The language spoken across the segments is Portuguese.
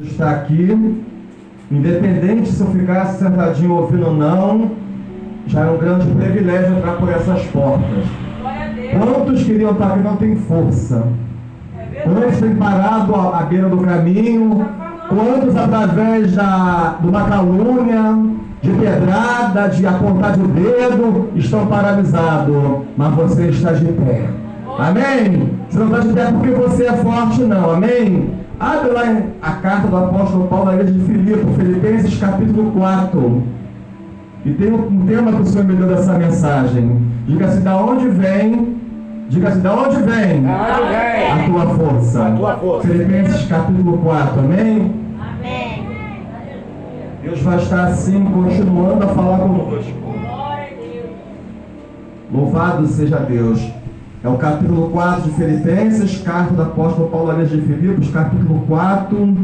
Está aqui, independente se eu ficasse sentadinho ouvindo ou não, já é um grande privilégio entrar por essas portas. Quantos queriam estar aqui não tem força? Quantos têm parado à beira do caminho? Quantos através de uma calúnia, de pedrada, de apontar de dedo, estão paralisados? Mas você está de pé. Amém? Você não está de pé porque você é forte, não. Amém? Abre lá a carta do apóstolo Paulo à igreja de Filipenses capítulo 4. E tem um tema que o Senhor me deu dessa mensagem. Diga-se de onde vem. Diga-se de onde vem a tua força. A tua força. Filipenses capítulo 4. Amém? Amém. Deus vai estar assim, continuando a falar conosco. Louvado seja Deus. É o capítulo 4 de Filipenses, carta do apóstolo Paulo à igreja de Filipos, capítulo 4,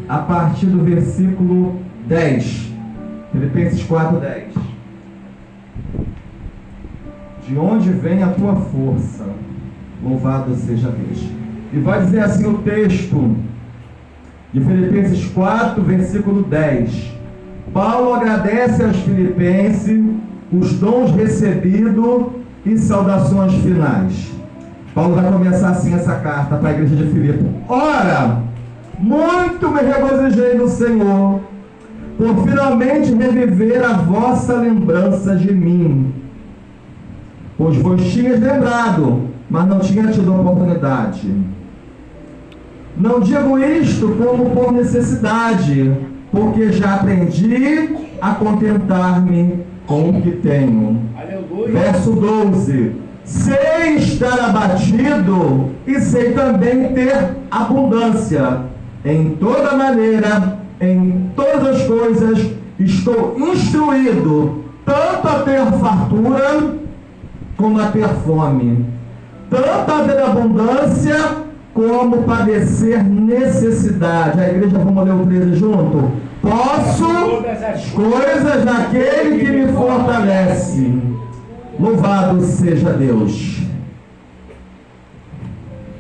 a partir do versículo 10. Filipenses 4, 10. De onde vem a tua força? Louvado seja Deus. E vai dizer assim o texto de Filipenses 4, versículo 10. Paulo agradece aos filipenses os dons recebidos e saudações finais. Paulo vai começar assim essa carta para a igreja de Filipe. Ora, muito me regozijei no Senhor, por finalmente reviver a vossa lembrança de mim. Pois vos tinhas lembrado, mas não tinha tido oportunidade. Não digo isto como por necessidade, porque já aprendi a contentar-me com o que tenho. Aleluia. Verso 12. Sei estar abatido e sei também ter abundância. Em toda maneira, em todas as coisas, estou instruído, tanto a ter fartura como a ter fome, tanto a ter abundância como padecer necessidade. A igreja, vamos ler o 13 junto? Posso coisas naquele que me fortalece. Louvado seja Deus.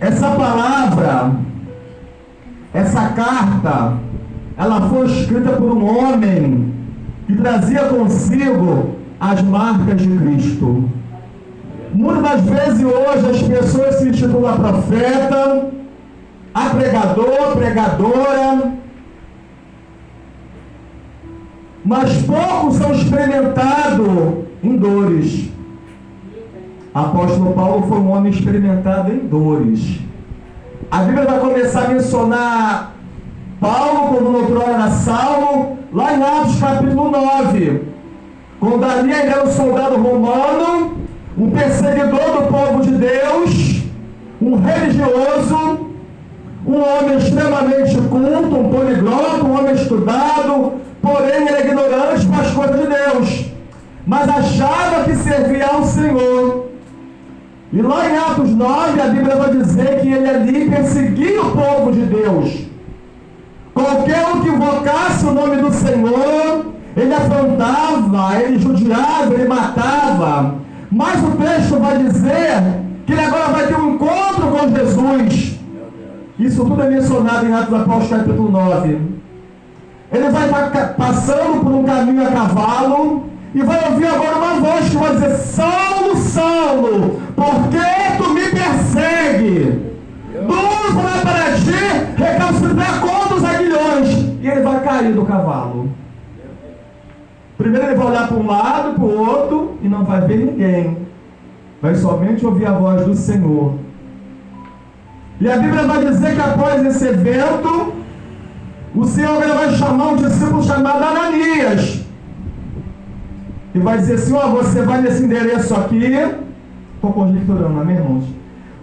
Essa palavra, essa carta, ela foi escrita por um homem que trazia consigo as marcas de Cristo. Muitas das vezes hoje as pessoas se intitulam profeta, a pregador, pregadora, mas poucos são experimentados em dores. Apóstolo Paulo foi um homem experimentado em dores. A Bíblia vai começar a mencionar Paulo, quando outrora era Saulo, lá em Atos capítulo 9. Quando ali ainda era um soldado romano, um perseguidor do povo de Deus, um religioso, um homem extremamente culto, um poliglota, um homem estudado, porém era ignorante com as coisas de Deus, mas achava que servia ao Senhor. E lá em Atos 9, a Bíblia vai dizer que ele ali perseguia o povo de Deus. Qualquer um que invocasse o nome do Senhor, ele afrontava, ele judiava, ele matava. Mas o texto vai dizer que ele agora vai ter um encontro com Jesus. Isso tudo é mencionado em Atos dos Apóstolos capítulo 9. Ele vai estar passando por um caminho a cavalo e vai ouvir agora uma voz que vai dizer: Saulo, Saulo, por que tu me persegue? Duro será para ti recalcitrar contra os aguilhões. E ele vai cair do cavalo. Primeiro ele vai olhar para um lado, para o outro, e não vai ver ninguém. Vai somente ouvir a voz do Senhor. E a Bíblia vai dizer que após esse evento, o Senhor vai chamar um discípulo chamado Ananias. E vai dizer assim: ó, você vai nesse endereço aqui. Estou conjecturando, amém, irmãos?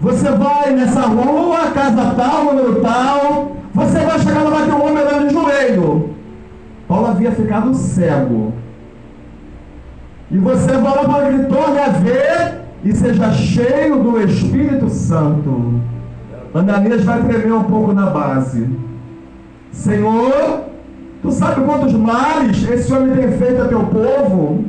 Você vai nessa rua, casa tal, número tal. Você vai chegar lá, vai ter um homem andando de joelho. Paulo havia ficado cego. E você vai lá para ele torne a ver e seja cheio do Espírito Santo. Ananias vai tremer um pouco na base. Senhor, tu sabe quantos males esse homem tem feito a teu povo?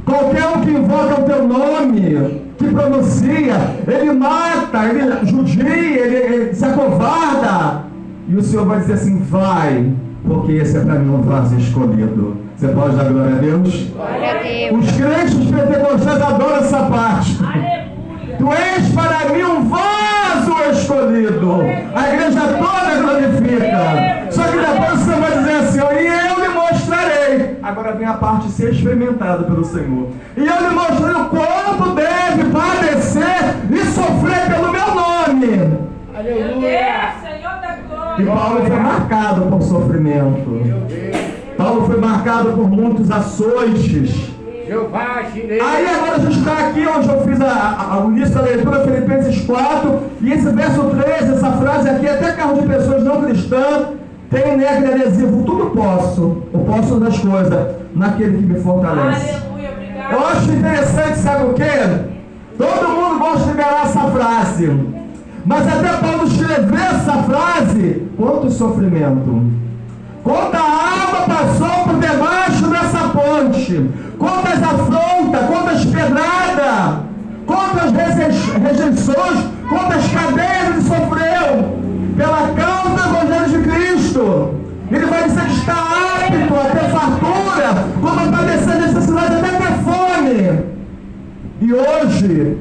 Qualquer um que invoca o teu nome, que pronuncia, ele mata, ele judia, ele se acovarda. E o Senhor vai dizer assim: vai, porque esse é para mim um vaso escolhido. Você pode dar glória a Deus? Glória a Deus. Os crentes pentecostais adoram essa parte. Aleluia. Tu és para mim um vaso escolhido. A igreja toda glorifica. Só que depois o Senhor vai dizer assim: e eu lhe mostrarei. Agora vem a parte de ser experimentado pelo Senhor. E eu lhe mostrarei o quanto deve padecer e sofrer pelo meu nome. Aleluia. Senhor da glória. E Paulo foi marcado por sofrimento. Paulo foi marcado por muitos açoites. Aí agora a gente está aqui onde eu fiz o início da leitura, Filipenses 4, e esse verso 13, essa frase aqui, até carro de pessoas não cristãs, tem nele adesivo: tudo posso, o posso das coisas, naquele que me fortalece. Aleluia, obrigado. Eu acho interessante, sabe o quê? Todo mundo gosta de liberar essa frase, mas até Paulo escrever essa frase, quanto sofrimento, quanta água passou por debaixo dessa ponte, quantas afrontas, quantas pedradas, quantas rejeições, quantas cadeias ele sofreu pela causa do Evangelho de Cristo. Ele vai dizer que está apto a ter fartura, como a padecer necessidade, até ter fome. E hoje,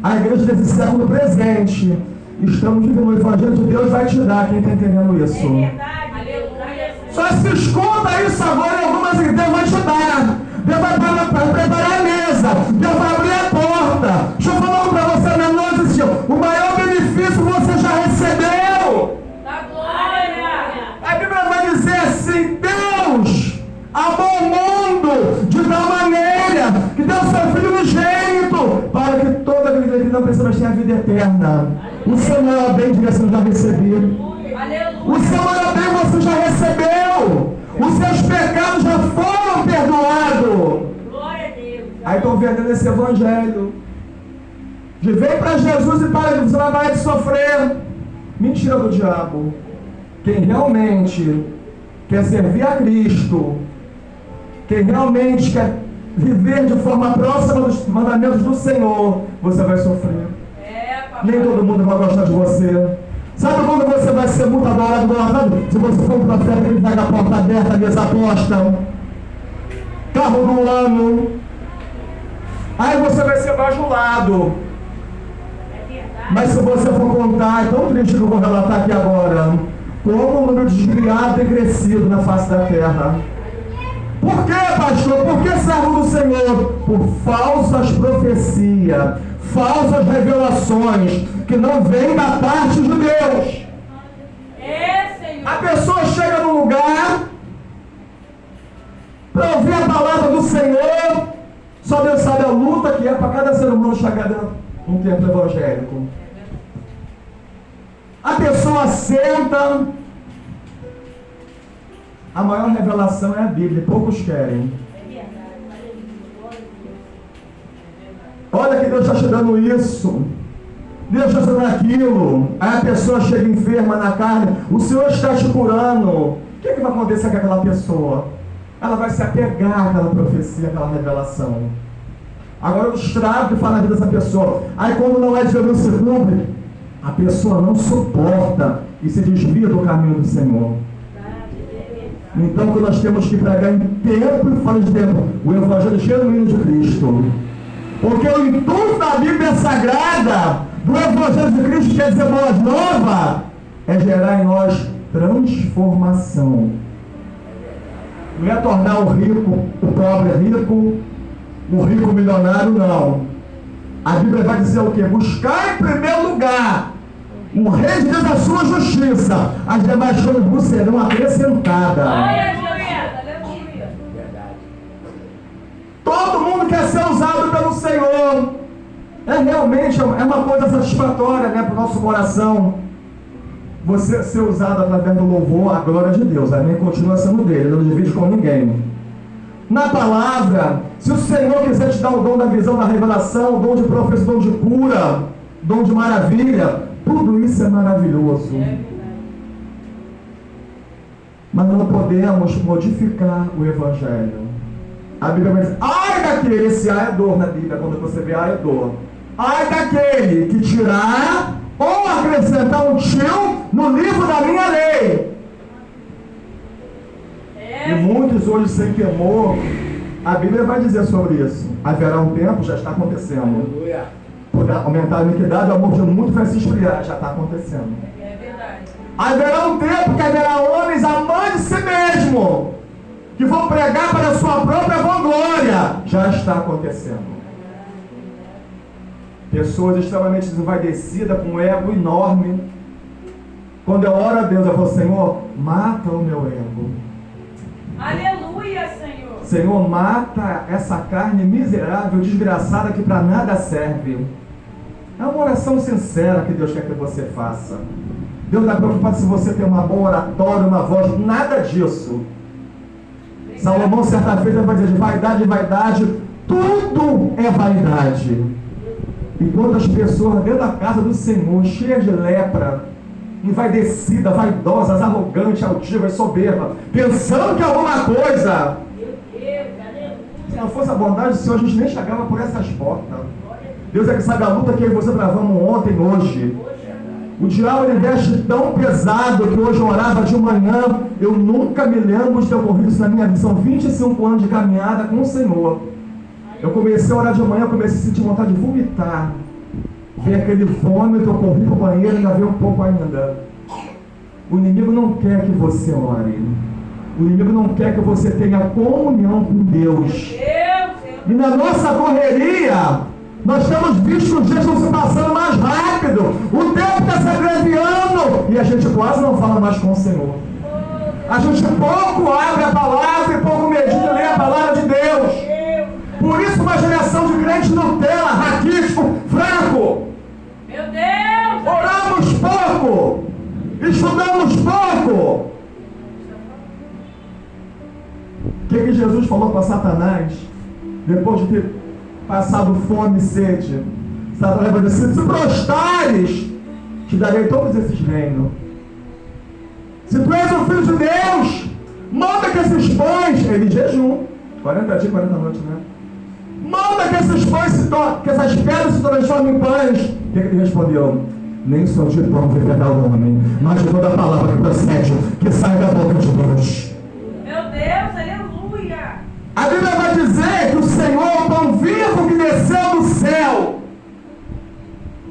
a igreja desse século presente, estamos vivendo o Evangelho de Deus, vai te dar, quem está entendendo isso? É verdade. Aleluia. Só se escuta isso agora em algumas igrejas, Deus vai te dar. Deus vai preparar a mesa. Deus vai abrir a porta. Deixa eu falar para você na noite assim: o maior benefício você já recebeu. Da glória. A Bíblia vai dizer assim: Deus amou o mundo de tal maneira que deu seu Filho unigênito para que toda aquele que não precisa mais tenha a vida eterna. O seu maior bem devia ser já recebido. O seu maior bem você já recebeu. Os seus pecados já foram perdoados. Glória a Deus. Aí estão vendendo esse evangelho de vem para Jesus e para, você vai parar de sofrer. Mentira do diabo. Quem realmente quer servir a Cristo, quem realmente quer viver de forma próxima dos mandamentos do Senhor, você vai sofrer. Nem todo mundo vai gostar de você. Sabe quando você vai ser muito adorado, se você for para frente, ele pega a porta aberta, mesa posta, carro do ano, aí você vai ser bajulado. Mas se você for contar, é tão triste que eu vou relatar aqui agora, como o número de desviados tem crescido na face da terra. Por quê, pastor? Por que servo do Senhor? Por falsas profecias, falsas revelações, que não vêm da parte de Deus. A pessoa chega num lugar para ouvir a palavra do Senhor, só Deus sabe a luta que é para cada ser humano chegar num templo evangélico. A pessoa senta, a maior revelação é a Bíblia, poucos querem. Olha que Deus está te dando isso, Deus está te dando aquilo. Aí a pessoa chega enferma na carne, o Senhor está te curando. O que vai acontecer com aquela pessoa? Ela vai se apegar àquela profecia, àquela revelação. Agora o estrago que faz na vida dessa pessoa. Aí quando não é de Deus, não se cumpre, a pessoa não suporta e se desvia do caminho do Senhor. Então que nós temos que pregar em tempo e fora de tempo o Evangelho genuíno de Cristo. Porque o intuito da Bíblia Sagrada, do Evangelho de Cristo, quer dizer boas novas, é gerar em nós transformação. Não é tornar o rico, o pobre rico, o rico milionário, não. A Bíblia vai dizer o quê? Buscar em primeiro lugar o Rei de Deus, a sua justiça. As demais coisas vos serão acrescentadas. Todo mundo quer ser usado pelo Senhor. Realmente uma coisa satisfatória, né, para o nosso coração. Você ser usado através do louvor, a glória de Deus. Amém? Continua sendo dele, não divide com ninguém. Na palavra, se o Senhor quiser te dar o dom da visão, da revelação, o dom de profecia, o dom de cura, dom de maravilha, tudo isso é maravilhoso. Mas não podemos modificar o Evangelho. A Bíblia vai dizer, ai daquele, esse ai é dor na Bíblia, quando você vê ai é dor. Ai daquele que tirar ou acrescentar um tio no livro da minha lei. E muitos hoje sem temor, a Bíblia vai dizer sobre isso. Haverá um tempo, já está acontecendo. Por aumentar a iniquidade, o amor de muitos vai se esfriar, já está acontecendo. É verdade. Haverá um tempo que haverá homens amando de si mesmo, que vão pregar para a sua própria vanglória. Já está acontecendo. Pessoas extremamente desenvaidecidas, com um ego enorme. Quando eu oro a Deus, eu falo, Senhor, mata o meu ego. Aleluia, Senhor. Senhor, mata essa carne miserável, desgraçada, que para nada serve. É uma oração sincera que Deus quer que você faça. Deus não está preocupado se você tem uma boa oratória, uma voz, nada disso. Salomão, certa feita, vai dizer de vaidade, tudo é vaidade. E quantas pessoas dentro da casa do Senhor, cheias de lepra, envaidecidas, vaidosas, arrogantes, altivas, soberbas, pensando que é alguma coisa. Meu Deus, aleluia. Se não fosse a bondade do Senhor, a gente nem chegava por essas portas. Deus é que sabe a luta que eu e você travamos ontem e hoje. O diabo ele veste tão pesado que hoje eu orava de manhã. Eu nunca me lembro de ter ocorrido isso na minha vida. São 25 anos de caminhada com o Senhor. Eu comecei a orar de manhã, comecei a sentir vontade de vomitar. Ver aquele vômito, eu corri para o banheiro e ainda veio um pouco ainda. O inimigo não quer que você ore. O inimigo não quer que você tenha comunhão com Deus. E na nossa correria, nós temos visto que os dias estão se passando mais rápido. O tempo está se abreviando. E a gente quase não fala mais com o Senhor. A gente pouco abre a palavra e pouco medita e lê a palavra de Deus. Por isso uma geração de crentes Nutella, raquítico, fraco. Meu Deus. Oramos pouco. Estudamos pouco. O que Jesus falou para Satanás? Depois de ter passado fome e sede. Satanás vai dizer, se prostrares, te darei todos esses reinos. Se tu és o Filho de Deus, manda que esses pães, ele jejum, 40 dias, 40 noites, né? Manda que esses pães que essas pedras se transformem em pães. O que ele respondeu? Nem só de pão viverá o homem, mas de toda a palavra que procede, que sai da boca de Deus. Meu Deus, aleluia. A Bíblia vai dizer que o Senhor é o pão vivo que desceu do céu.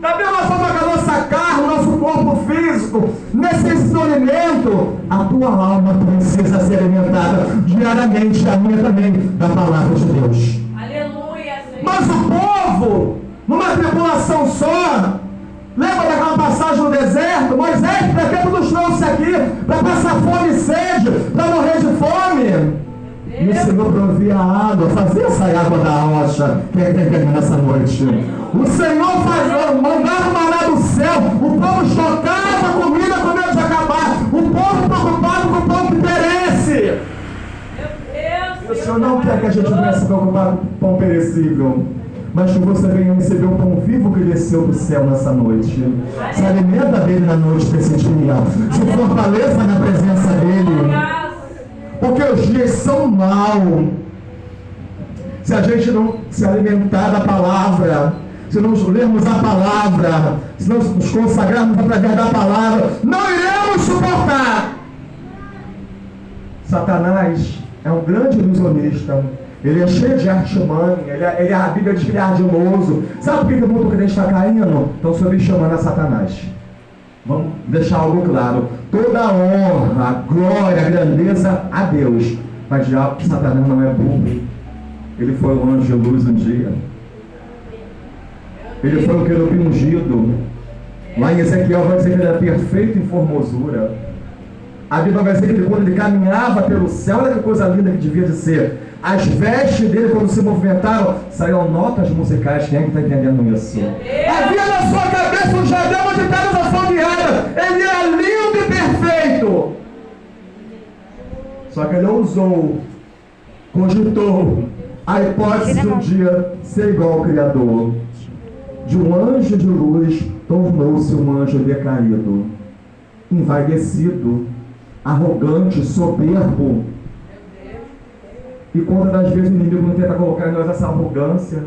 Da mesma forma que a nossa carne, o nosso corpo físico, necessita de alimento, a tua alma precisa ser alimentada diariamente, a minha também, da palavra de Deus. Aleluia, Senhor. Mas o povo, numa tribulação só, lembra daquela passagem no deserto? Moisés, para que tu nos trouxe aqui? Para passar fome e sede, para morrer de fome. E o Senhor provia a água, fazia sair água da rocha. Quem é que tem que vir nessa noite? O Senhor mandava maná do céu, o povo estocava a comida com medo de acabar, o povo preocupado com o pão que perece. Meu Deus. O Senhor não quer que a gente venha se preocupar com o pão perecível, mas que você venha receber o pão vivo que desceu do céu nessa noite. Se alimenta dele na noite desse dia. Se fortaleça na presença dele. Porque os dias são maus. Se a gente não se alimentar da palavra, se não lermos a palavra, se não nos consagrarmos através da palavra, não iremos suportar. Satanás é um grande ilusionista. Ele é cheio de artimanha. A Bíblia diz que ele é ardiloso. Sabe por que o mundo crente está caindo? Estão subestimando a Satanás. Vamos deixar algo claro. Toda a honra, a glória, a grandeza a Deus. Mas já Satanás não é burro. Ele foi o anjo de luz um dia. Ele foi o querubim ungido. Lá em Ezequiel vai dizer que ele era perfeito em formosura. A Bíblia vai dizer que quando ele caminhava pelo céu, olha que coisa linda que devia de ser. As vestes dele, quando se movimentaram, saíram notas musicais. Quem é que está entendendo isso? Havia na sua cabeça um jardão de pedras afogueadas. Ele era lindo e perfeito. Só que ele ousou, cogitou a hipótese de um dia ser igual ao Criador. De um anjo de luz, tornou-se um anjo decaído, envaidecido, arrogante, soberbo. E quantas das vezes o inimigo não tenta colocar em nós essa arrogância,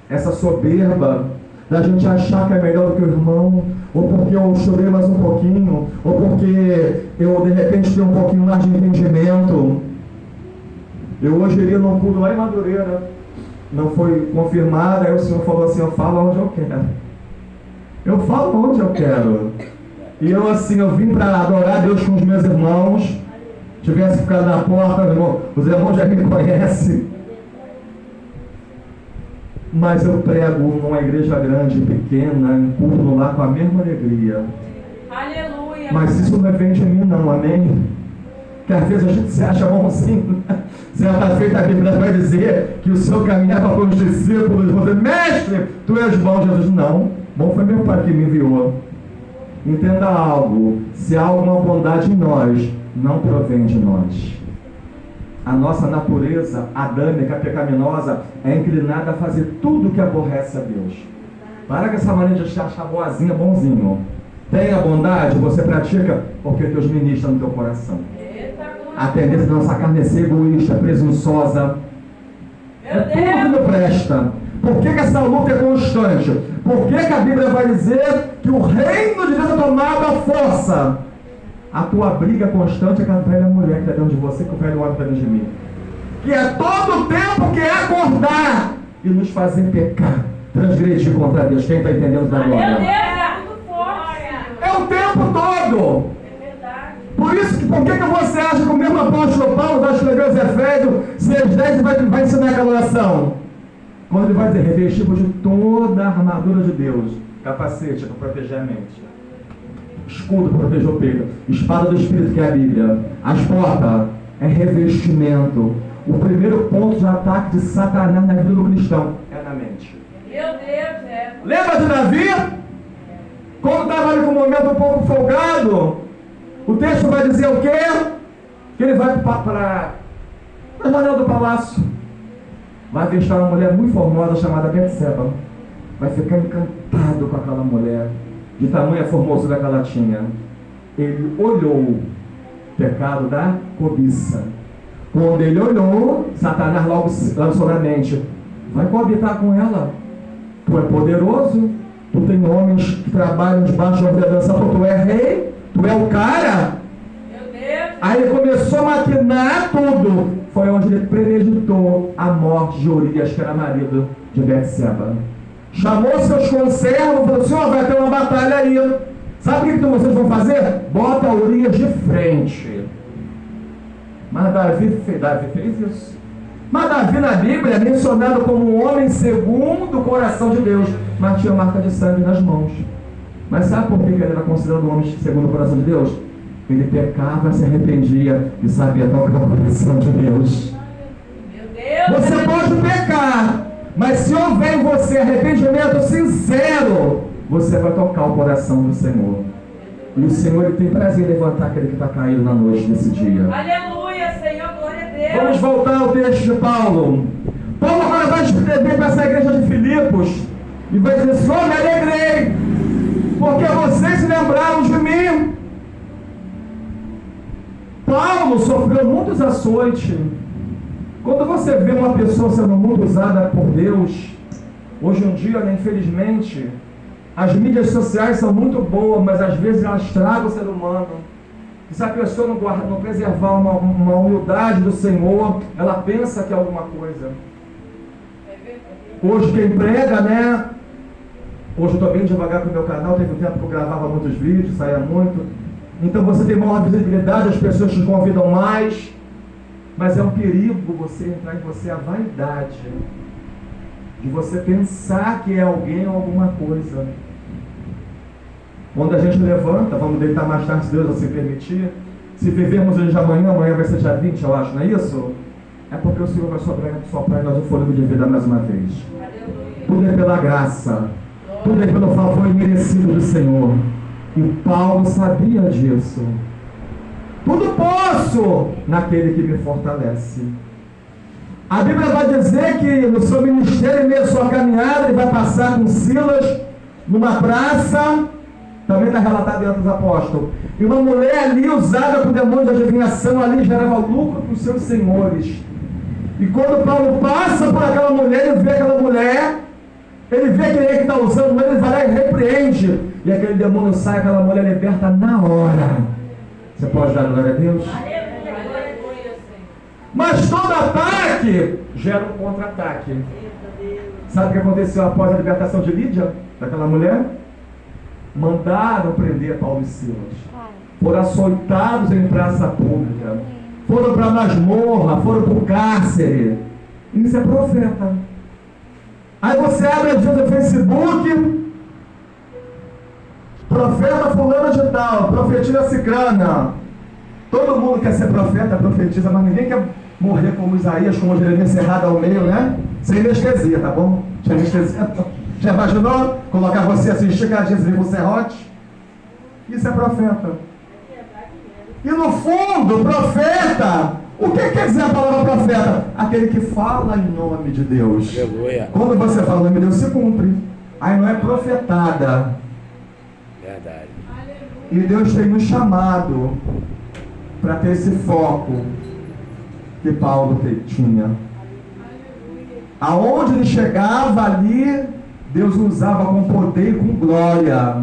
essa soberba, da gente achar que é melhor do que o irmão, ou porque eu chorei mais um pouquinho, ou porque eu de repente tenho um pouquinho mais de entendimento. Eu hoje iria num culto lá em Madureira, não foi confirmado, aí o Senhor falou assim, eu falo onde eu quero. Eu falo onde eu quero. E eu assim, eu vim para adorar Deus com os meus irmãos. Tivesse ficado na porta, os irmãos já me conhecem. Mas eu prego numa igreja grande, pequena, em culto lá com a mesma alegria. Aleluia. Mas isso não vem de mim não, amém? Que às vezes a gente se acha bonzinho. Certa feita a Bíblia vai dizer que o Senhor caminhava com os discípulos, você, mestre, tu és bom. Jesus, não. Bom foi meu Pai que me enviou. Entenda algo, se há alguma bondade em nós, não provém de nós. A nossa natureza adâmica, pecaminosa, é inclinada a fazer tudo que aborrece a Deus. Para com essa maneira de achar boazinha, bonzinho. Tenha bondade, você pratica, porque Deus ministra no teu coração. A tendência da nossa carne é ser egoísta, presunçosa. Meu Tudo que não presta. Por que essa luta é constante? Por que a Bíblia vai dizer que o reino de Deus é tomado à força? A tua briga constante é com a velha mulher que está dentro de você, que o velho homem está dentro de mim. Que é todo o tempo que é acordar e nos fazer pecar, transgredir contra Deus. Quem está entendendo da Meu glória? Deus, é muito forte. É o tempo todo. É verdade. Por isso, por que você acha que o mesmo apóstolo Paulo vai escrever os Efésios 6:10 e vai ensinar aquela oração? Quando ele vai dizer, revestimos de toda a armadura de Deus, capacete para proteger a mente, escudo para proteger o peito, espada do Espírito que é a Bíblia, as portas é revestimento. O primeiro ponto de ataque de Satanás na vida do cristão é na mente. Meu Deus, é. Lembra de Davi? Quando estava ali com um momento um pouco folgado, o texto vai dizer o quê? Que ele vai para a janela do palácio, vai avistar uma mulher muito formosa chamada Betseba, vai ficar encantado com aquela mulher, de tamanha formosura que ela tinha. Ele olhou o pecado da cobiça. Quando ele olhou, Satanás logo lançou na mente, vai coabitar com ela, tu é poderoso, tu tem homens que trabalham debaixo da ordenança, tu é rei, tu é o cara. Meu Deus. Aí ele começou a maquinar tudo. Foi onde ele premeditou a morte de Urias, que era marido de Betseba. Chamou seus conservos e falou, senhor, vai ter uma batalha aí. Sabe o que vocês vão fazer? Bota Urias de frente. Mas Davi fez isso. Mas Davi na Bíblia é mencionado como um homem segundo o coração de Deus, mas tinha marca de sangue nas mãos. Mas sabe por que ele era considerado um homem segundo o coração de Deus? Ele pecava, se arrependia e sabia tocar o coração de Deus. Meu Deus. Você pode pecar, mas se houver em você arrependimento sincero, você vai tocar o coração do Senhor. E o Senhor ele tem prazer em levantar aquele que está caído na noite desse dia. Aleluia, Senhor, glória a Deus. Vamos voltar ao texto de Paulo. Paulo agora vai escrever para essa igreja de Filipos e vai dizer, Senhor, me alegrei, porque vocês se lembraram de mim. Paulo sofreu muitos açoites. Quando você vê uma pessoa sendo muito usada por Deus, hoje em dia, né, infelizmente, as mídias sociais são muito boas, mas às vezes elas estragam o ser humano. E se a pessoa não preservar uma humildade do Senhor, ela pensa que é alguma coisa. Hoje quem prega, né? Hoje eu estou bem devagar com o meu canal, teve um tempo que eu gravava muitos vídeos, saía muito. Então você tem maior visibilidade, as pessoas te convidam mais. Mas é um perigo você entrar em você a vaidade. De você pensar que é alguém ou alguma coisa. Quando a gente levanta, vamos deitar mais tarde, se Deus assim permitir. Se vivermos hoje de amanhã vai ser dia 20, eu acho, não é isso? É porque o Senhor vai soprar em nós o fôlego de vida mais uma vez. Aleluia. Tudo é pela graça. Tudo é pelo favor imerecido do Senhor. E Paulo sabia disso. Tudo posso naquele que me fortalece. A Bíblia vai dizer que no seu ministério, em meio à sua caminhada, ele vai passar com Silas numa praça, também está relatado em Atos dos Apóstolos. E uma mulher ali usada por demônio de adivinhação, ali gerava lucro para os seus senhores. E quando Paulo passa por aquela mulher, ele vê aquela mulher Ele vê que ele está usando ele, vai lá e repreende. E aquele demônio sai, aquela mulher liberta na hora. Você pode dar glória a Deus? Mas todo ataque gera um contra-ataque. Sabe o que aconteceu após a libertação de Lídia, daquela mulher? Mandaram prender Paulo e Silas. Foram açoitados em praça pública. Foram para a masmorra, foram para o cárcere. Isso é profeta. Aí você abre às vezes o Facebook, profeta fulano de tal, profetiza cicrana. Todo mundo quer ser profeta, profetiza, mas ninguém quer morrer como Isaías, como Jeremias, cerrado ao meio, né? Sem anestesia, tá bom? Sem anestesia. Já imaginou? Colocar você assim, esticadinho, vir pro serrote? Isso é profeta. E no fundo, profeta, o que quer dizer a palavra profeta? Aquele que fala em nome de Deus. Aleluia. Quando você fala em nome de Deus, se cumpre. Aí não é profetada. Verdade. E Deus tem nos chamado para ter esse foco que Paulo tinha. Aonde ele chegava ali, Deus usava com poder e com glória.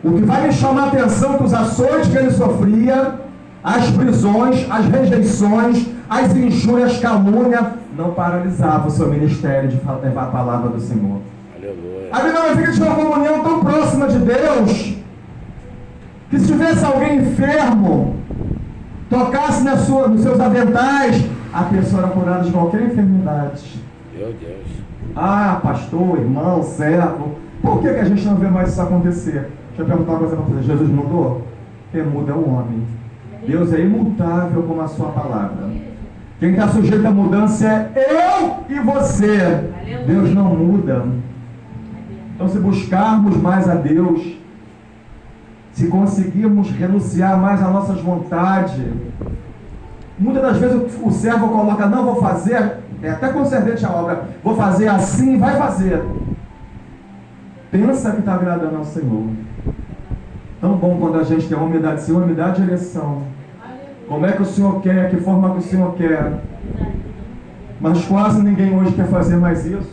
O que vai me chamar a atenção é que os açoites que ele sofria, as prisões, as rejeições, as injúrias, calúnia, não paralisavam o seu ministério de levar a palavra do Senhor. Aleluia. A Bíblia vai ver que tinha uma comunhão tão próxima de Deus, que se tivesse alguém enfermo, tocasse nos seus aventais, a pessoa era curada de qualquer enfermidade. Meu Deus. Ah, pastor, irmão, servo, por que a gente não vê mais isso acontecer? Deixa eu perguntar uma coisa para você. Jesus mudou? Quem muda é o homem. Deus é imutável como a sua palavra. Quem está sujeito à mudança é eu e você. Deus não muda. Então, se buscarmos mais a Deus, se conseguirmos renunciar mais às nossas vontades, muitas das vezes o servo coloca, não vou fazer, até concedente a obra, vou fazer assim, vai fazer. Pensa que está agradando ao Senhor. Tão bom quando a gente tem uma humildade, Senhor, humildade de direção. Como é que o Senhor quer, que forma que o Senhor quer. Mas quase ninguém hoje quer fazer mais isso.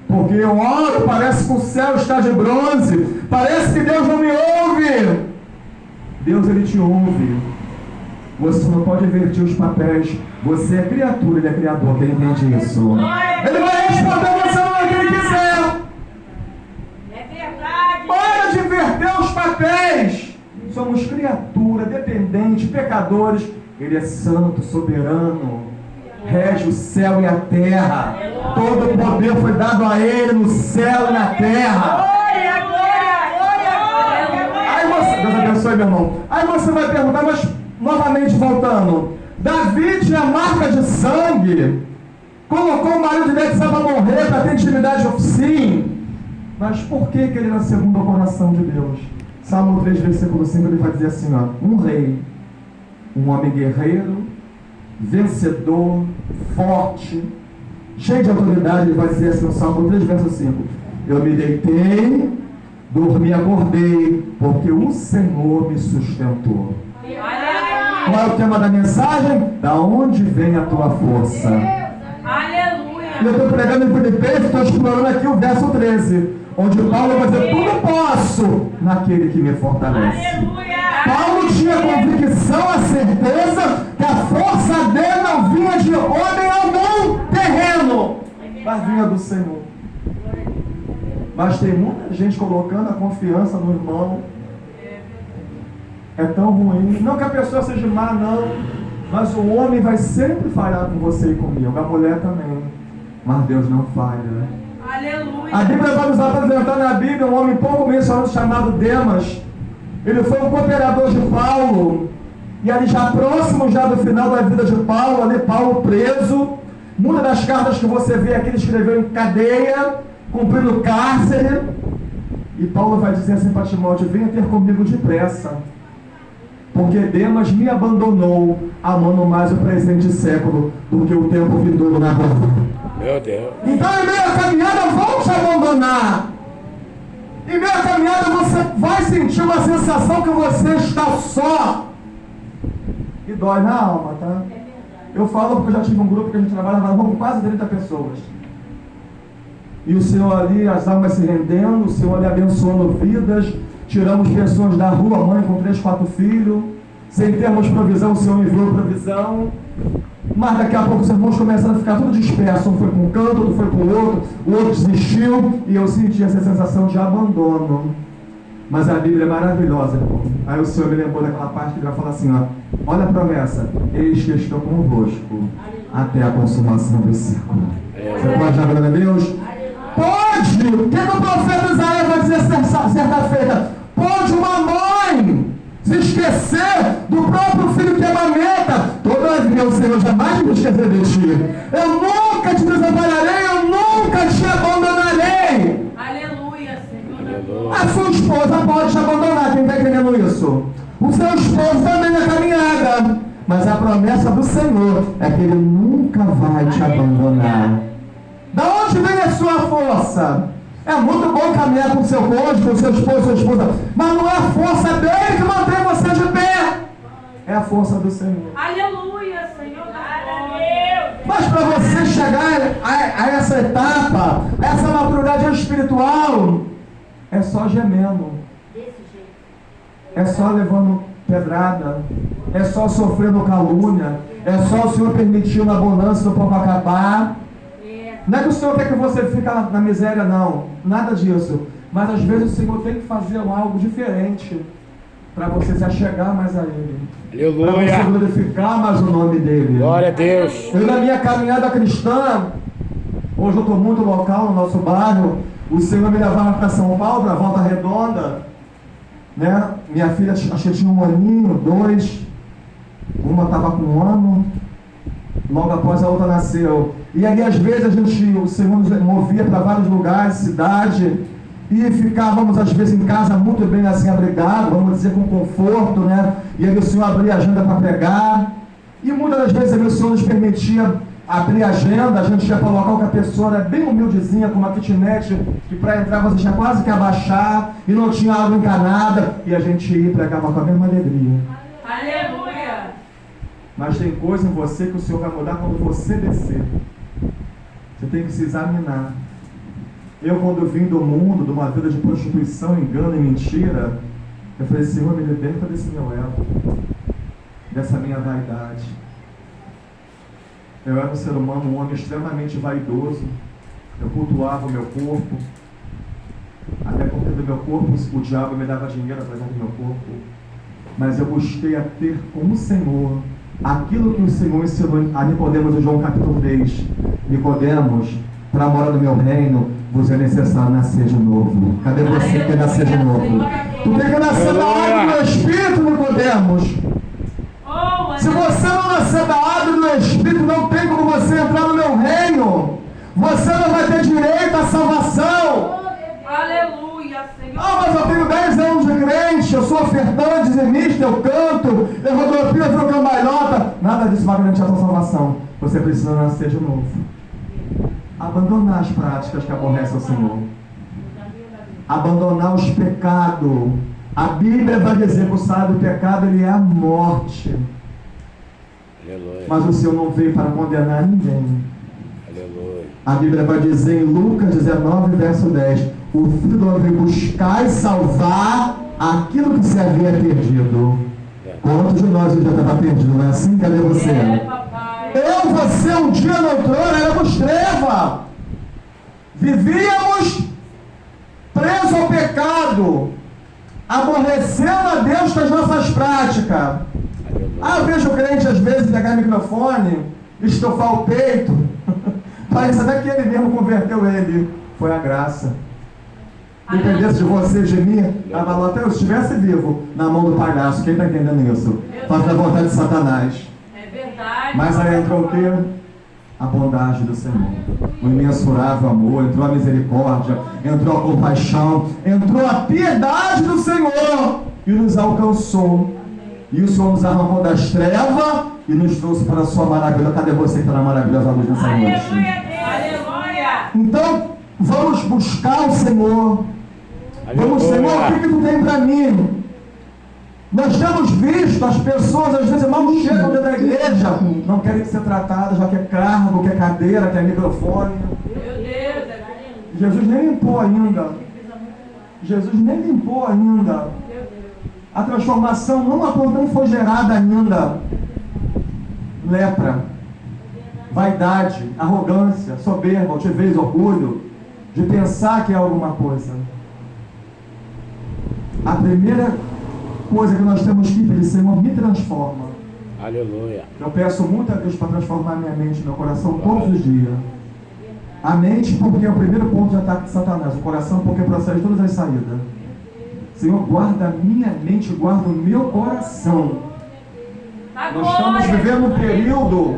Porque eu oro, parece que o céu está de bronze, parece que Deus não me ouve. Deus, Ele te ouve. Você não pode inverter os papéis. Você é criatura, Ele é criador. Quem entende isso? Ele vai responder você no que Ele quiser. Para de inverter os papéis. Somos criatura, dependente, pecadores. Ele é santo, soberano, rege o céu e a terra. Todo o poder foi dado a Ele no céu e na terra. Aí você, Deus abençoe, meu irmão. Aí você vai perguntar, mas novamente voltando, Davi tinha marca de sangue, colocou o marido dele para morrer, para ter intimidade, sim. Mas por que ele era segundo o coração de Deus? Salmo 3, versículo 5, ele vai dizer assim, ó, um rei, um homem guerreiro, vencedor, forte, cheio de autoridade, ele vai dizer assim no Salmo 3, verso 5, eu me deitei, dormi, acordei, porque o Senhor me sustentou. Qual é o tema da mensagem? Da onde vem a tua força? Aleluia. Eu estou pregando em Filipenses, estou explorando aqui o verso 13, onde Paulo vai dizer, tudo posso naquele que me fortalece. Aleluia. Paulo tinha a convicção, a certeza que a força dele não vinha de homem algum terreno, mas vinha do Senhor. Mas tem muita gente colocando a confiança no irmão. É tão ruim. Não que a pessoa seja má, não. Mas o homem vai sempre falhar com você e comigo. A mulher também. Mas Deus não falha. Aleluia. A Bíblia vai nos apresentar na Bíblia um homem pouco mencionado chamado Demas. Ele foi um cooperador de Paulo. E ali já próximo já do final da vida de Paulo, ali Paulo preso. Muitas das cartas que você vê aqui, ele escreveu em cadeia, cumprindo cárcere. E Paulo vai dizer assim para Timóteo, venha ter comigo depressa. Porque Demas me abandonou, amando mais o presente século do que o tempo vindouro na glória. Meu Deus. Então em meio à caminhada vão te abandonar. Em meio à caminhada você vai sentir uma sensação que você está só. E dói na alma, tá? Eu falo porque eu já tive um grupo que a gente trabalhava com quase 30 pessoas. E o Senhor ali, as almas se rendendo, o Senhor ali abençoando vidas. Tiramos pessoas da rua, mãe com 3, 4 filhos. Sem termos provisão, o Senhor enviou provisão. Mas daqui a pouco os irmãos começaram a ficar tudo dispersos. Um foi para um canto, outro foi para o outro desistiu. E eu senti essa sensação de abandono. Mas a Bíblia é maravilhosa, irmão. Aí o Senhor me lembrou daquela parte que ele vai falar assim, ó. Olha a promessa. Eis que estou convosco até a consumação do século. Você pode dar glória a Deus? Pode! O que o profeta Isaías vai dizer certa feita? Pode uma mãe se esquecer do próprio filho que amamenta? Todavia o Senhor jamais me esquecer de ti. Eu nunca te desampararei, eu nunca te abandonarei. Aleluia, Senhor. A sua esposa pode te abandonar, quem está entendendo isso? O seu esposo também na caminhada. Mas a promessa do Senhor é que Ele nunca vai te abandonar. Da onde vem a sua força? É muito bom caminhar com o seu cônjuge, com o seu esposo, sua esposa, mas não é a força dele que mantém você de pé. É a força do Senhor. Aleluia, Senhor. Aleluia. Mas para você chegar a essa etapa, a essa maturidade espiritual, é só gemendo. É só levando pedrada. É só sofrendo calúnia. É só o Senhor permitindo a bonança do pouco acabar. Não é que o Senhor quer que você fique na miséria, não. Nada disso. Mas às vezes o Senhor tem que fazer algo diferente para você se achegar mais a Ele. Para você glorificar mais o nome dEle. Glória a Deus. Eu, na minha caminhada cristã, hoje eu estou muito local no nosso bairro. O Senhor me levava para São Paulo, para Volta Redonda. Né? Minha filha, acho que tinha 1 aninho, 2. Uma estava com 1 ano. Logo após a outra nasceu. E ali às vezes o Senhor nos movia para vários lugares, cidade, e ficávamos às vezes em casa muito bem assim abrigados, vamos dizer com conforto, né? E aí o Senhor abria a agenda para pregar. E muitas das vezes o Senhor nos permitia abrir a agenda, a gente ia para o local que a pessoa era bem humildezinha, com uma kitnet, que para entrar você tinha quase que abaixar, e não tinha água encanada, e a gente ia e pregava com a mesma alegria. Aleluia. Mas tem coisa em você que o Senhor vai mudar quando você descer. Você tem que se examinar. Eu, quando vim do mundo, de uma vida de prostituição, engano e mentira, eu falei, Senhor, me liberta desse meu ego, dessa minha vaidade. Eu era um ser humano, um homem extremamente vaidoso. Eu cultuava o meu corpo. Até porque do meu corpo o diabo me dava dinheiro através do meu corpo. Mas eu busquei a ter como Senhor aquilo que o Senhor ensinou a Nicodemos em João capítulo 3. Nicodemos, para morar no meu reino, vos é necessário nascer de novo. Cadê você que quer nascer de novo? Tu tem que nascer da água do Espírito, Nicodemos. Se você não nascer da água do Espírito, não tem como você entrar no meu reino. Você não vai ter direito à salvação. Aleluia, Senhor. Ah, mas eu tenho 10 anos de crente, eu sou ofertante, dizimista, eu canto, eu rodopio, eu sou cambalhota. Nada disso vai garantir a sua salvação. Você precisa nascer de novo. Abandonar as práticas que aborrecem o Senhor. Abandonar os pecados. A Bíblia vai dizer que o salário do pecado ele é a morte. Aleluia. Mas o Senhor não veio para condenar ninguém. Aleluia. A Bíblia vai dizer em Lucas 19, verso 10: o Filho do Homem veio buscar e salvar aquilo que se havia perdido. Quantos de nós já estava perdido, não é assim? Cadê você? Eu, você, um dia na outrora, éramos treva. Vivíamos presos ao pecado, aborrecendo a Deus com as nossas práticas. Eu vejo o crente às vezes pegar o microfone, estofar o peito. Parece até que ele mesmo converteu ele. Foi a graça. Dependesse de você, de mim, estava lá até eu estivesse vivo na mão do palhaço. Quem está entendendo isso? Faz a vontade de Satanás. É verdade. Mas aí entrou o quê? A bondade do Senhor. O imensurável amor, entrou a misericórdia, entrou a compaixão, entrou a piedade do Senhor e nos alcançou. E o Senhor nos arrancou das trevas e nos trouxe para a sua maravilha. Cadê você que está na maravilhosa luz nessa noite? Aleluia. Então, vamos buscar o Senhor. Vamos, Senhor, o que tu tem para mim? Nós temos visto as pessoas, às vezes, mal chegam dentro da igreja, não querem ser tratadas, já quer cargo, quer cadeira, quer microfone. Meu Deus. Jesus nem limpou ainda. Jesus nem limpou ainda. A transformação não foi gerada ainda. Lepra, vaidade, arrogância, soberba, altivez, orgulho, de pensar que é alguma coisa. A primeira coisa que nós temos que pedir, Senhor, me transforma. Aleluia. Eu peço muito a Deus para transformar minha mente, meu coração todos os dias. A mente, porque é o primeiro ponto de ataque de Satanás. O coração, porque procede todas as saídas. Senhor, guarda a minha mente, guarda o meu coração. Nós estamos vivendo um período,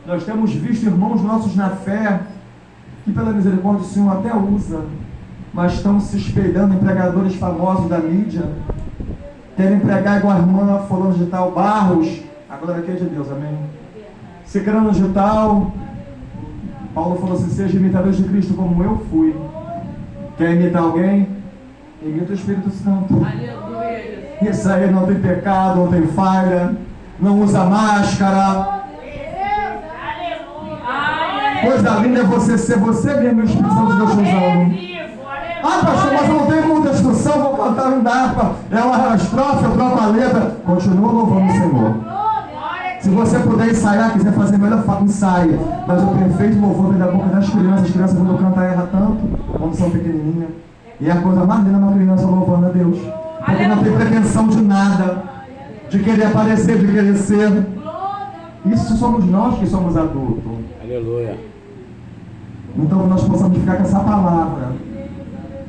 nós temos visto irmãos nossos na fé, que pela misericórdia do Senhor até usa, mas estão se espelhando em pregadores famosos da mídia, querem pregar igual a irmã fulano de tal, Barros, a glória aqui é de Deus, amém? Cicrano de tal, Paulo falou assim, seja imitador de Cristo como eu fui. Quer imitar alguém? Imita o Espírito Santo. Aleluia. Isso aí não tem pecado, não tem falha, não usa máscara. Coisa linda é você ser você mesmo, o Espírito Santo de Deus te usando. Ah, pastor, mas eu não tenho muita instrução, vou cantar em harpa, é uma estrofe, eu troco a letra. Continua louvando o Senhor. Se você puder ensaiar, quiser fazer melhor, ensaie. Mas o perfeito louvor vem da boca das crianças. As crianças quando cantam erram tanto, quando são pequenininhas. E é a coisa mais linda uma criança louvando a Deus. Porque não tem pretensão de nada, de querer aparecer, de querer ser. Isso somos nós que somos adultos. Aleluia. Então que nós possamos ficar com essa palavra.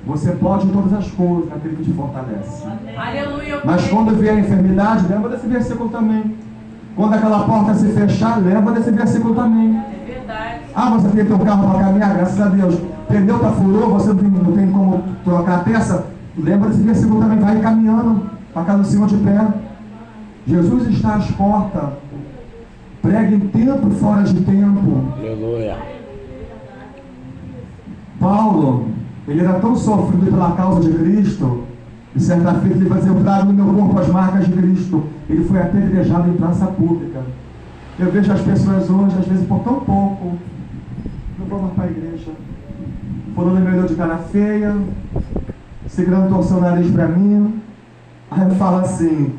Você pode em todas as coisas, naquele que te fortalece. Aleluia. Mas quando vier a enfermidade, lembra desse versículo também. Quando aquela porta se fechar, lembra desse versículo também. É verdade. Ah, você tem teu carro para caminhar, graças a Deus. Pneu tá furou, você não tem como trocar a peça. Lembra desse versículo também, vai caminhando para casa do Senhor de pé. Jesus está às portas. Pregue em tempo e fora de tempo. Aleluia. Paulo, ele era tão sofrido pela causa de Cristo, e certa feita ele vai dizer, eu trago no meu corpo as marcas de Cristo. Ele foi apedrejado em praça pública. Eu vejo as pessoas hoje, às vezes por tão pouco, não vão mais para a igreja. Fulano me olhou de cara feia, segurando torceu o nariz para mim. Aí ele fala assim,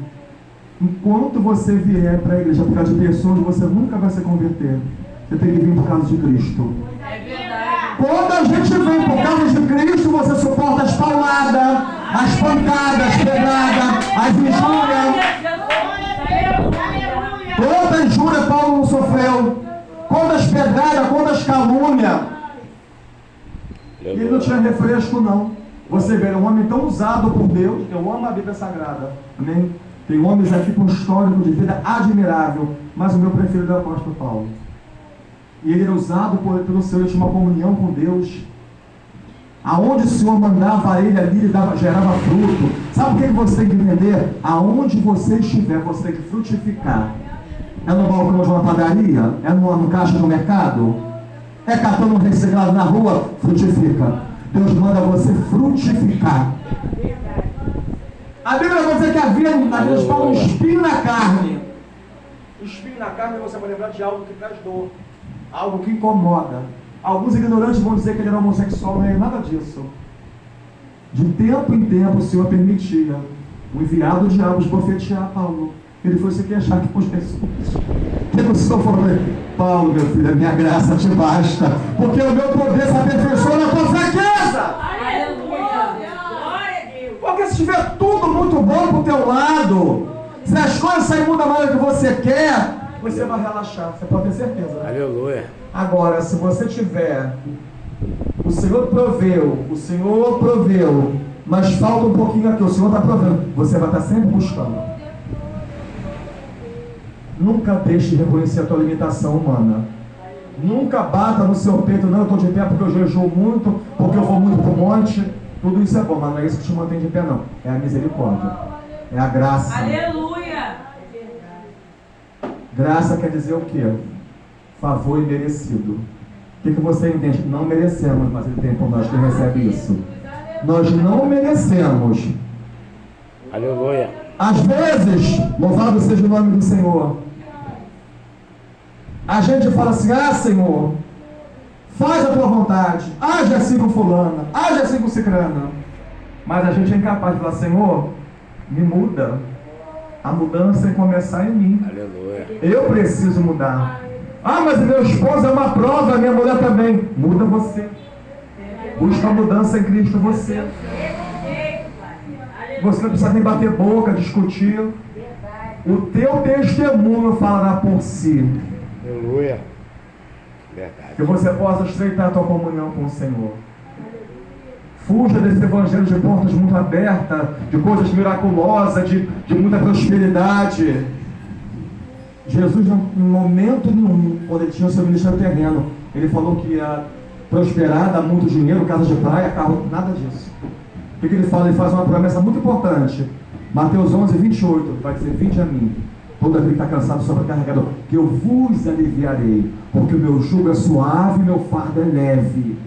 enquanto você vier para a igreja por causa de pessoas, você nunca vai se converter. Você tem que vir por causa de Cristo. É verdade. Quando a gente vem por causa de Cristo, você suporta as palmadas, as pancadas, as pedradas, as injúrias. Quanta injúria Paulo não sofreu, quantas pedradas, quantas calúnias. E ele não tinha refresco não. Você vê, um homem tão usado por Deus, eu amo a Bíblia Sagrada, amém? Tem homens aqui com um histórico de vida admirável, mas o meu preferido é o apóstolo Paulo. E ele era usado pelo Senhor, ele tinha uma comunhão com Deus. Aonde o Senhor mandava ele ali, ele gerava fruto. Sabe o que você tem que entender? Aonde você estiver, você tem que frutificar. É no balcão de uma padaria? É no caixa do mercado? É catando um reciclado na rua? Frutifica. Deus manda você frutificar. A Bíblia vai dizer que havia um espinho na carne. O espinho na carne, você vai lembrar de algo que traz dor, algo que incomoda. Alguns ignorantes vão dizer que ele era homossexual, não é nada disso. De tempo em tempo o Senhor permitia o enviado do diabo esbofetear Paulo. Ele foi se queixar com Jesus. E o Senhor falou, Paulo, meu filho, a minha graça te basta, porque o meu poder se aperfeiçoa na tua fraqueza. Porque se estiver tudo muito bom pro teu lado, se as coisas saírem muito da maneira que você quer, você vai relaxar, você pode ter certeza. Aleluia. Agora, se você tiver, o Senhor proveu, mas falta um pouquinho aqui, o Senhor está provendo, você vai estar sempre buscando. Nunca deixe de reconhecer a tua limitação humana. Nunca bata no seu peito, não, eu estou de pé porque eu jejuo muito, porque eu vou muito para o monte. Tudo isso é bom, mas não é isso que te mantém de pé, não. É a misericórdia, é a graça. Aleluia. Graça quer dizer o quê? Favor imerecido. O que você entende? Não merecemos, mas Ele tem por nós que recebe isso. Nós não merecemos. Aleluia. Às vezes, louvado seja o nome do Senhor, a gente fala assim, ah Senhor, faz a tua vontade, age assim com fulana, age assim com cicrana. Mas a gente é incapaz de falar, Senhor, me muda. A mudança é começar em mim. Aleluia. Eu preciso mudar. Ah, mas meu esposo é uma prova, minha mulher também. Muda você. Busca a mudança em Cristo você. Você não precisa nem bater boca, discutir. O teu testemunho falará por si. Aleluia. Verdade. Que você possa estreitar a tua comunhão com o Senhor. Fuja desse evangelho de portas muito abertas, de coisas miraculosas, de muita prosperidade. Jesus, em momento nenhum, quando ele tinha o seu ministério terreno, ele falou que ia prosperar, dar muito dinheiro, casa de praia, carro, nada disso. O que ele fala? Ele faz uma promessa muito importante. Mateus 11, 28, vai dizer, vinde a mim, todo aquele que está cansado, sobrecarregado, que eu vos aliviarei, porque o meu jugo é suave e meu fardo é leve.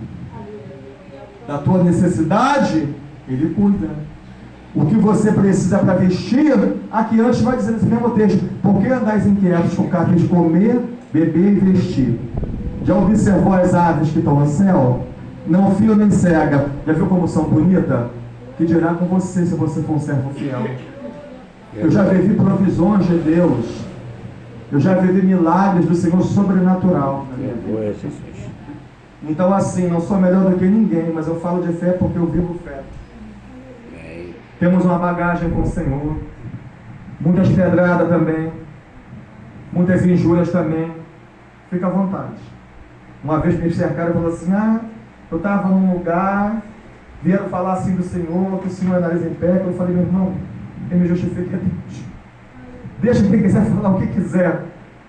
Da tua necessidade, ele cuida. O que você precisa para vestir, aqui antes vai dizer nesse mesmo texto, por que andais inquietos com carne de comer, beber e vestir? Já observou as aves que estão no céu? Não fio nem cega. Já viu como são bonitas? Que dirá com você se você for um servo fiel? Eu já vivi provisões de Deus. Eu já vivi milagres do Senhor sobrenatural na minha vida. Aleluia, Jesus. Então assim, não sou melhor do que ninguém, mas eu falo de fé porque eu vivo fé. Amém. Temos uma bagagem com o Senhor. Muitas pedradas também. Muitas injúrias também. Fica à vontade. Uma vez me cercaram e falaram assim, eu estava num lugar, vieram falar assim do Senhor, que o Senhor é nariz em pé. Eu falei, meu irmão, quem me justifica é Deus. Deixa quem quiser falar o que quiser.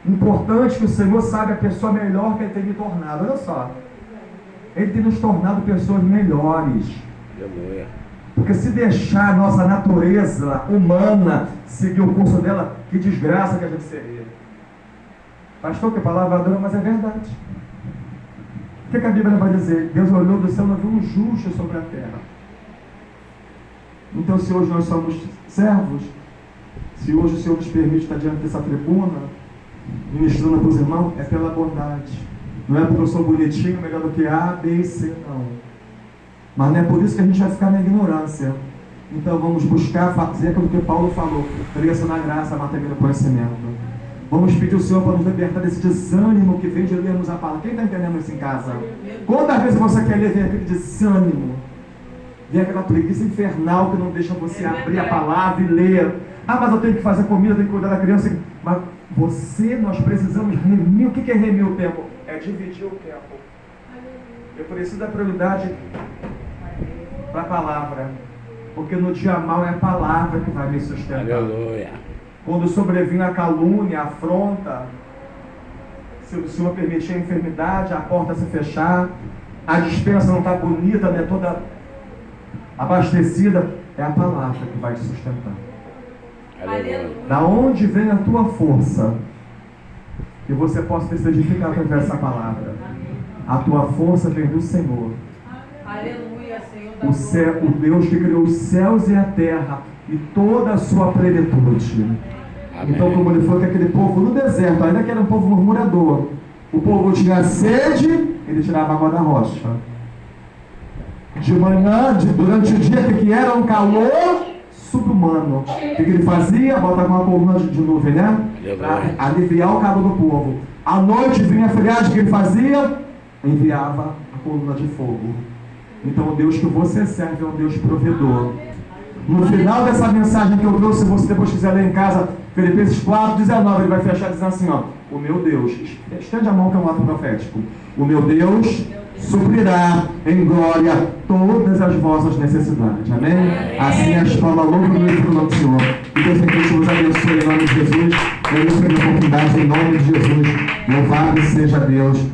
Importante que o Senhor saiba a pessoa melhor que Ele tem me tornado. Olha só. Ele tem nos tornado pessoas melhores. Aleluia. Porque se deixar a nossa natureza humana seguir o curso dela, que desgraça que a gente seria. Pastor, que palavra dura, mas é verdade. O que a Bíblia vai dizer? Deus olhou do céu e não viu um justo sobre a terra. Então, se hoje nós somos servos, se hoje o Senhor nos permite estar diante dessa tribuna, ministrando para os irmãos, é pela bondade. Não é porque eu sou bonitinho, melhor do que A, B e C, não. Mas não é por isso que a gente vai ficar na ignorância. Então vamos buscar fazer aquilo que Paulo falou. Cresça na graça, mata-me no conhecimento. Vamos pedir ao Senhor para nos libertar desse desânimo que vem de lermos a palavra. Quem está entendendo isso em casa? Quantas vezes você quer ler, vem aquele desânimo? Vem aquela preguiça infernal que não deixa você abrir a palavra e ler. Mas eu tenho que fazer comida, eu tenho que cuidar da criança. Mas nós precisamos remir. O que é remir o tempo? É dividir o tempo. Eu preciso dar prioridade para a palavra. Porque no dia mal é a palavra que vai me sustentar. Aleluia. Quando sobrevinha a calúnia, a afronta, se o Senhor permitir a enfermidade, a porta se fechar, a despensa não está bonita, não é toda abastecida, é a palavra que vai te sustentar. Aleluia. Da onde vem a tua força? Que você possa ser edificado através dessa palavra. A tua força vem do Senhor. Aleluia, Senhor. O Deus que criou os céus e a terra e toda a sua plenitude. Amém. Então, como ele falou que aquele povo no deserto, ainda que era um povo murmurador, o povo tinha sede, ele tirava água da rocha. De manhã, durante o dia, que era um calor subhumano. O que ele fazia? Botava uma coluna de nuvem, né? Para aliviar o calor do povo. À noite vinha a friagem, o que ele fazia? Enviava a coluna de fogo. Então o Deus que você serve é um Deus provedor. No final dessa mensagem que eu trouxe, se você depois quiser ler em casa, Filipenses 4:19, ele vai fechar dizendo assim, o meu Deus, estende a mão que é um ato profético, o meu Deus suprirá em glória todas as vossas necessidades. Amém? Assim as palmas louvam no nome do Senhor. E Deus em Cristo nos abençoe em nome de Jesus. Eu lhe oportunidade em nome de Jesus. Louvado seja Deus.